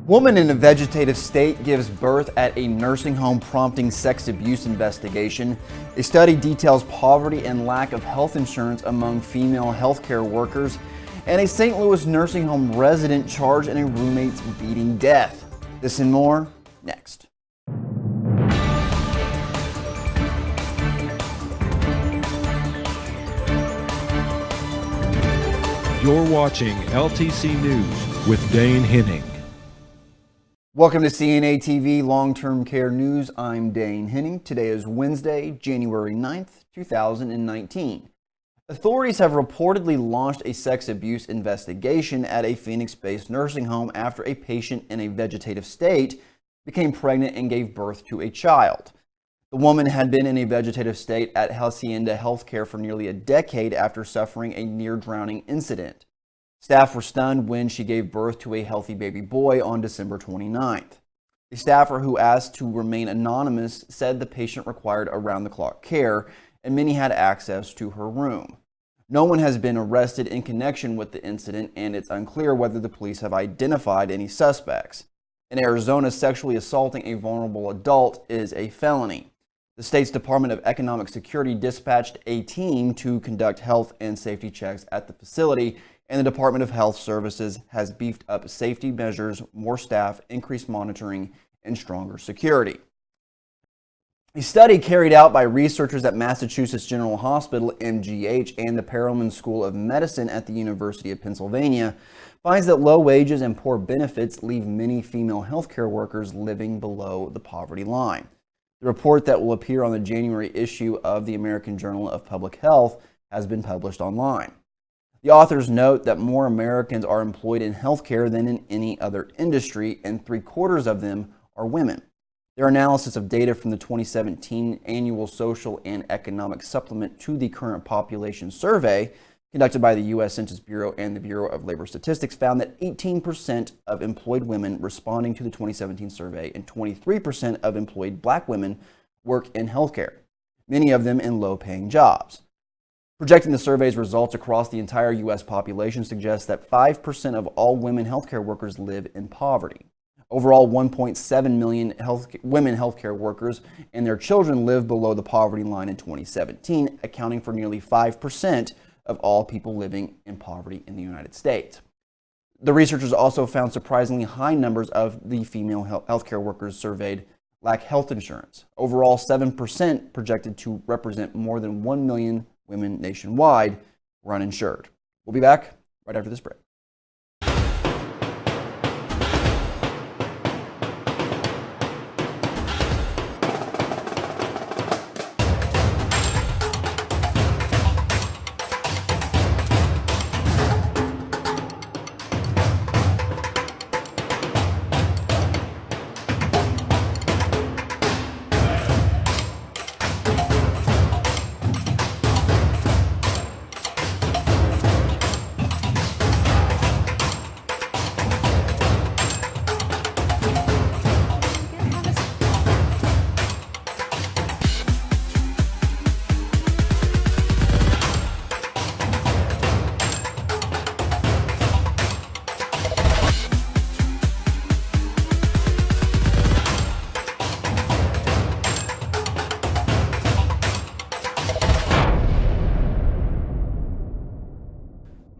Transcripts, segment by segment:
Woman in a vegetative state gives birth at a nursing home, prompting sex abuse investigation. A study details poverty and lack of health insurance among female healthcare workers. And a St. Louis nursing home resident charged in a roommate's beating death. This and more next. You're watching LTC News with Dane Henning. Welcome to CNA-TV Long-Term Care News. I'm Dane Henning. Today is Wednesday, January 9th, 2019. Authorities have reportedly launched a sex abuse investigation at a Phoenix-based nursing home after a patient in a vegetative state became pregnant and gave birth to a child. The woman had been in a vegetative state at Hacienda Healthcare for nearly a decade after suffering a near-drowning incident. Staff were stunned when she gave birth to a healthy baby boy on December 29th. A staffer who asked to remain anonymous said the patient required around-the-clock care and many had access to her room. No one has been arrested in connection with the incident, and it's unclear whether the police have identified any suspects. In Arizona, sexually assaulting a vulnerable adult is a felony. The state's Department of Economic Security dispatched a team to conduct health and safety checks at the facility, and the Department of Health Services has beefed up safety measures, more staff, increased monitoring, and stronger security. A study carried out by researchers at Massachusetts General Hospital, MGH, and the Perelman School of Medicine at the University of Pennsylvania finds that low wages and poor benefits leave many female healthcare workers living below the poverty line. The report that will appear on the January issue of the American Journal of Public Health has been published online. The authors note that more Americans are employed in healthcare than in any other industry, and 3/4 of them are women. Their analysis of data from the 2017 Annual Social and Economic Supplement to the Current Population Survey, conducted by the U.S. Census Bureau and the Bureau of Labor Statistics, found that 18% of employed women responding to the 2017 survey and 23% of employed black women work in healthcare, many of them in low-paying jobs. Projecting the survey's results across the entire U.S. population suggests that 5% of all women healthcare workers live in poverty. Overall, 1.7 million women healthcare workers and their children live below the poverty line in 2017, accounting for nearly 5% of all people living in poverty in the United States. The researchers also found surprisingly high numbers of the female healthcare workers surveyed lack health insurance. Overall, 7% projected to represent more than 1 million women nationwide were uninsured. We'll be back right after this break.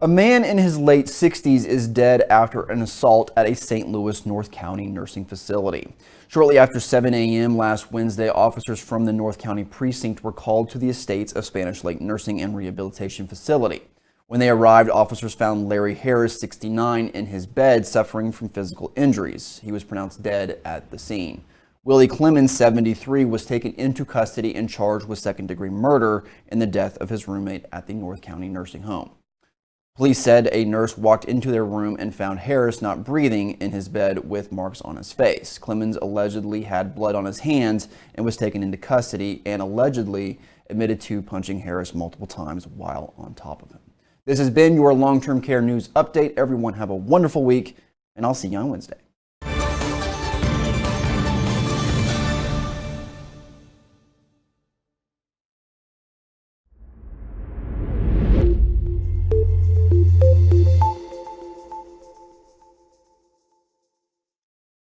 A man in his late 60s is dead after an assault at a St. Louis North County nursing facility. Shortly after 7 a.m. last Wednesday, officers from the North County precinct were called to the estates of Spanish Lake Nursing and Rehabilitation Facility. When they arrived, officers found Larry Harris, 69, in his bed suffering from physical injuries. He was pronounced dead at the scene. Willie Clemens, 73, was taken into custody and charged with second-degree murder in the death of his roommate at the North County nursing home. Police said a nurse walked into their room and found Harris not breathing in his bed with marks on his face. Clemens allegedly had blood on his hands and was taken into custody and allegedly admitted to punching Harris multiple times while on top of him. This has been your long-term care news update. Everyone have a wonderful week, and I'll see you on Wednesday.